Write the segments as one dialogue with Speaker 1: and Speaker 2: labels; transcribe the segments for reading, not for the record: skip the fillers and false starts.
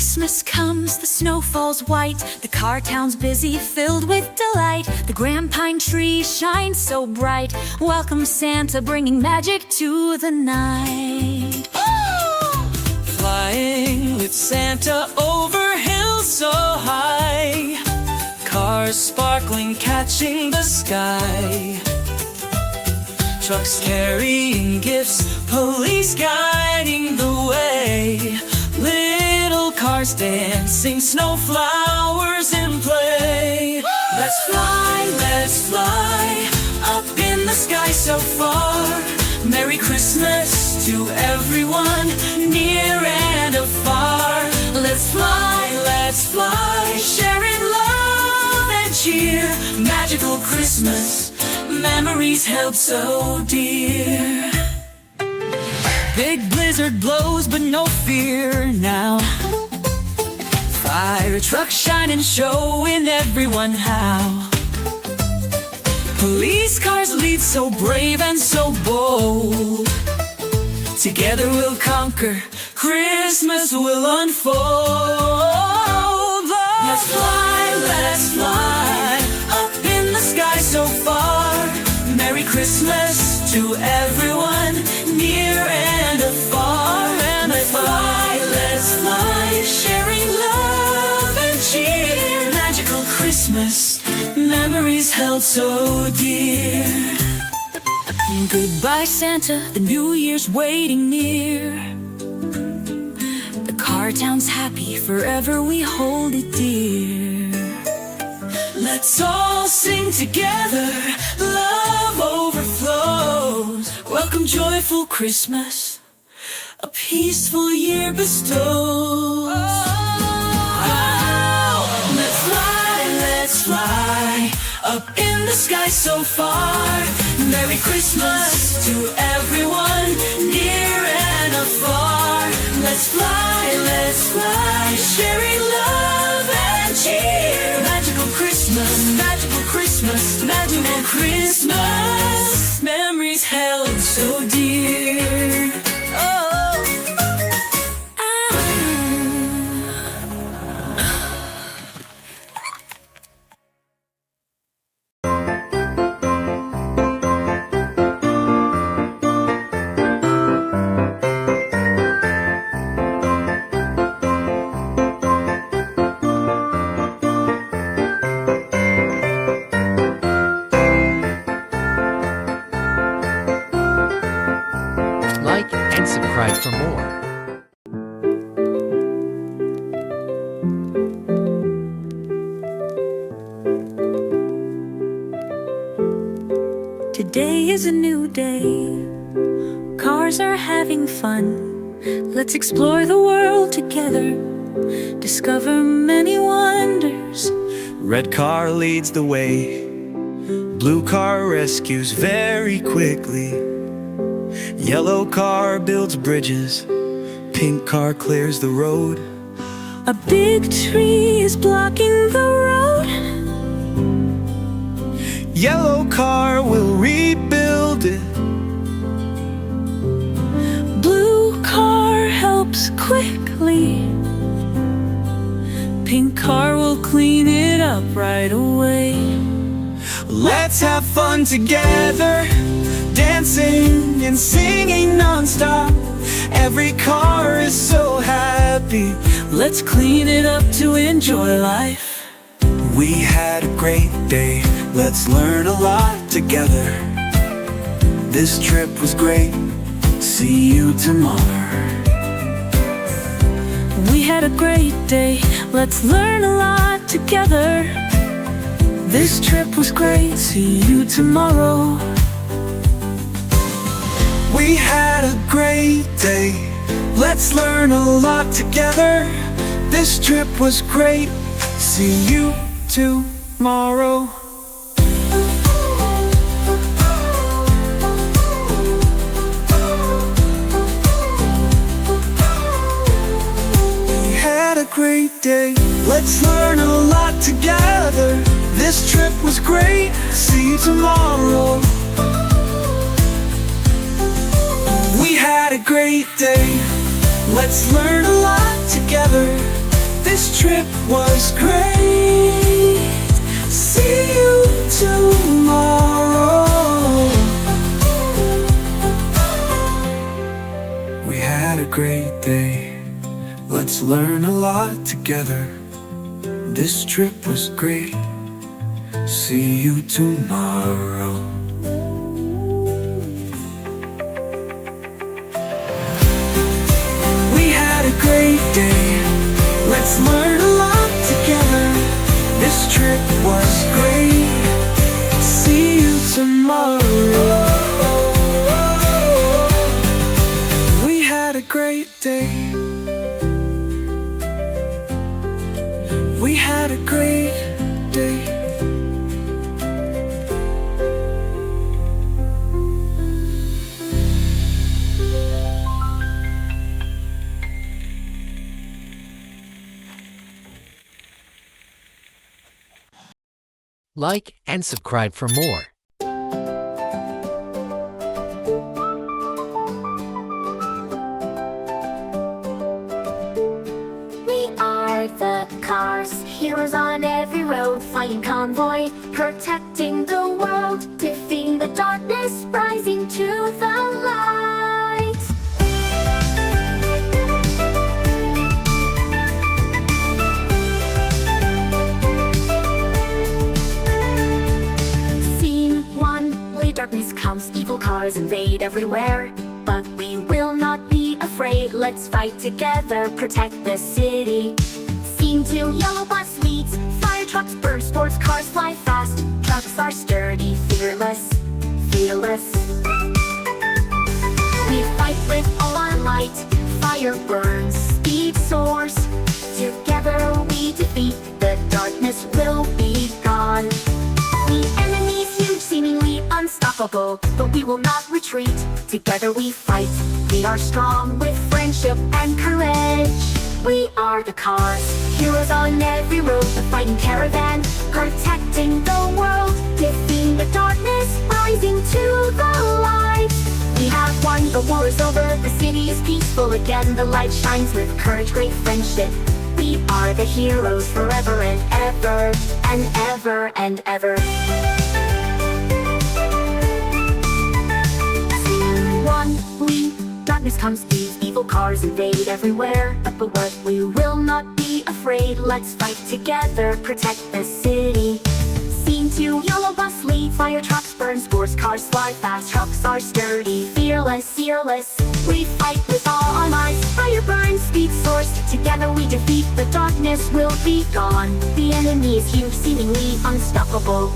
Speaker 1: Christmas comes, the snow falls white, the car town's busy, filled with delight. The grand pine tree shines so bright. Welcome Santa, bringing magic to the night.
Speaker 2: Flying with Santa over hills so high, cars sparkling, catching the sky. Trucks carrying gifts, police guiding the way. Little cars dancing, snow flowers in play. Let's fly, up in the sky so far. Merry Christmas to everyone, near and afar. Let's fly, sharing love and cheer. Magical Christmas, memories held so dear. Big blizzard blows, but no fear now. Fire trucks shining, showing everyone how. Police cars lead, so brave and so bold. Together we'll conquer, Christmas will unfold. Let's fly, up in the sky so far. Merry Christmas to everyone, near and afar. And let's fly, sharing love and cheer. Magical Christmas, memories held so dear. Goodbye Santa, the new year's waiting near. The car town's happy, forever we hold it dear. Let's all sing together, love overflows. Welcome joyful Christmas, a peaceful year bestows. Let's fly, up in the sky so far. Merry Christmas to everyone, near and afar. Let's fly, sharing love and cheer. Magical Christmas, magical Christmas, magical Christmas, memories held so dear.
Speaker 3: Like and subscribe for more.
Speaker 1: Today is a new day, cars are having fun. Let's explore the world together, discover many wonders.
Speaker 2: Red car leads the way, blue car rescues very quickly. Yellow car builds bridges, pink car clears the road.
Speaker 1: A big tree is blocking the road.
Speaker 2: Yellow car will rebuild it.
Speaker 1: Blue car helps quickly. Pink car will clean it up right away.
Speaker 2: Let's have fun together, dancing and singing non-stop. Every car is so happy.
Speaker 1: Let's clean it up to enjoy life.
Speaker 2: We had a great day, let's learn a lot together. This trip was great, see you tomorrow.
Speaker 1: We had a great day, let's learn a lot together. This trip was great, see you tomorrow.
Speaker 2: We had a great day, let's learn a lot together. This trip was great, see you tomorrow. We had a great day, let's learn a lot together. This trip was great, see you tomorrow. We had a great day, let's learn a lot together. This trip was great. See you tomorrow. We had a great day. Let's learn a lot together. This trip was great. See you tomorrow. We had a great day. Let's learn a lot together. This trip was great. See you tomorrow. We had a great day. We had a great day.
Speaker 3: Like and subscribe for more.
Speaker 1: We are the cars, heroes on every road, fighting convoy, protecting the world, defeating the darkness, rising to the light. Scene 1, where darkness comes, evil cars invade everywhere. But we will not be afraid, let's fight together, protect the city. Scene 2, yellow bus leads, fire trucks burn, sports cars fly fast. Trucks are sturdy, fearless, fearless. We fight with all our might, fire burns, speed soars. Together we defeat, the darkness will be gone. The enemy's huge, seemingly unstoppable, but we will not retreat. Together we fight, we are strong with friendship and courage. We are the cars, heroes on every road, the fighting caravan, protecting the world, defeating the darkness, rising to the light. We have won, the war is over, the city is peaceful again, the light shines with courage, great friendship. We are the heroes forever and ever, and ever and ever. Scene 1, darkness comes, these evil cars invade everywhere. But what, we will not be afraid, let's fight together, protect the city. Scene 2, yellow bus lead, fire trucks burn, sports cars fly fast. Trucks are sturdy, fearless, fearless. We fight with all our might, fire burns, speed soars. Together we defeat, the darkness will be gone. The enemy is huge, seemingly unstoppable,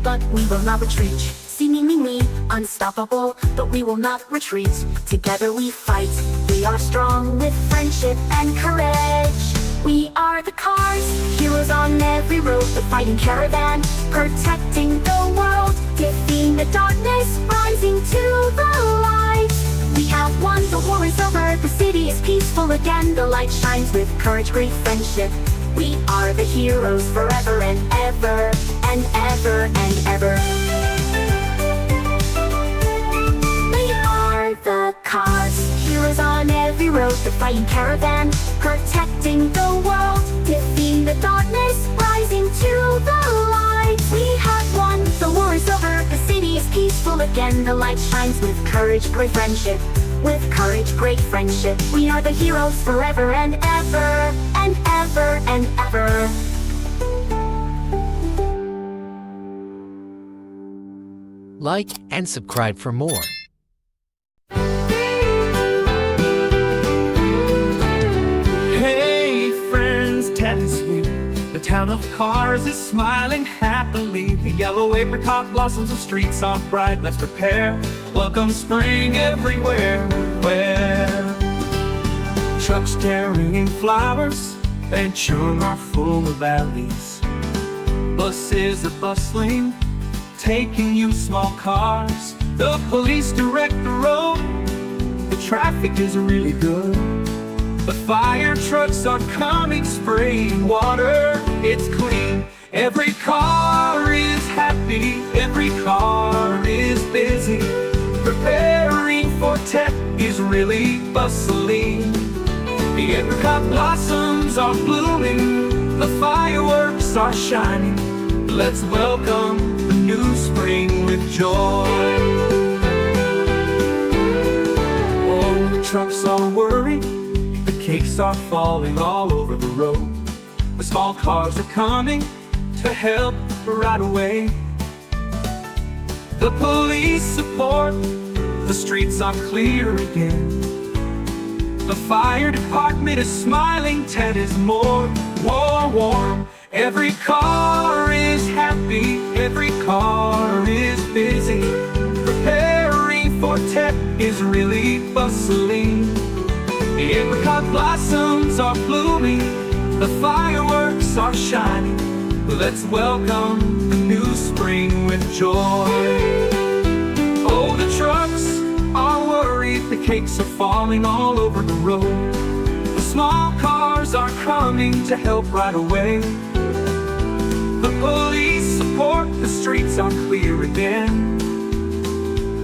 Speaker 1: but we will not retreat. Seemingly unstoppable, but we will not retreat. Together we fight, we are strong with friendship and courage. We are the cars, heroes on every road, the fighting caravan, protecting the world, defeating the darkness, rising to the light. We have won, the war is over, the city is peaceful again, the light shines with courage, great friendship. We are the heroes forever and ever, and ever and ever. We are the cars, heroes on every road, the fighting caravan, protecting the world, defeating the darkness, rising to the light. We have won, the war is over, the city is peaceful again, the light shines with courage, great friendship. With courage, great friendship, we are the heroes forever and ever, and ever and ever.
Speaker 3: Like and subscribe for more.
Speaker 2: Hey friends, tell us we. The town of cars is smiling happily. The yellow apricot blossoms, the streets are bright. Let's prepare, welcome spring everywhere. Where trucks carrying flowers and children are full of valleys. Buses are bustling, taking you small cars. The police direct the road, the traffic is really good. The fire trucks are coming, spraying water, it's clean. Every car is happy, every car is busy. Preparing for tech is really bustling.
Speaker 4: The apricot blossoms are blooming, the fireworks are shining. Let's welcome the new spring with joy. Oh, the trucks are worried, the cakes are falling all over the road. The small cars are coming to help right away. The police support, the streets are clear again. The fire department is smiling, Ted is more warm. Every car is happy, every car is busy. Preparing for Ted is really bustling. The apricot blossoms are blooming, the fireworks are shining. Let's welcome the new spring with joy. Oh, the trucks are worried, the cakes are falling all over the road. The small cars are coming to help right away. The police support, the streets are clear again.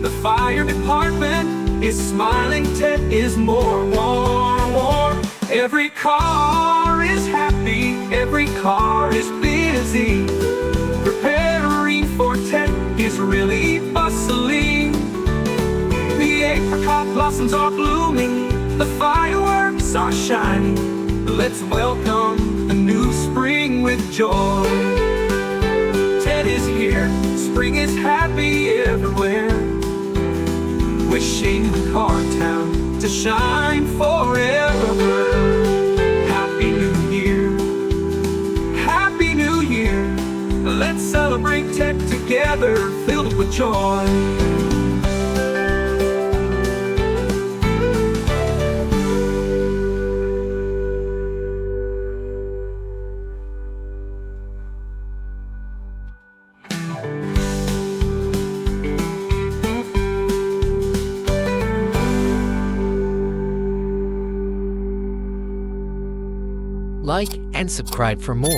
Speaker 4: The fire department is smiling, Ted is more warm. Every car is happy, every car is busy. Preparing for Ted is really bustling. The apricot blossoms are blooming, the fireworks are shining. Let's welcome the new spring with joy. Ted is here, spring is happy everywhere. Wishing the car town to shine forever. Happy New Year, Happy New Year. Let's celebrate Ted together, filled with joy.
Speaker 3: Like and subscribe for more.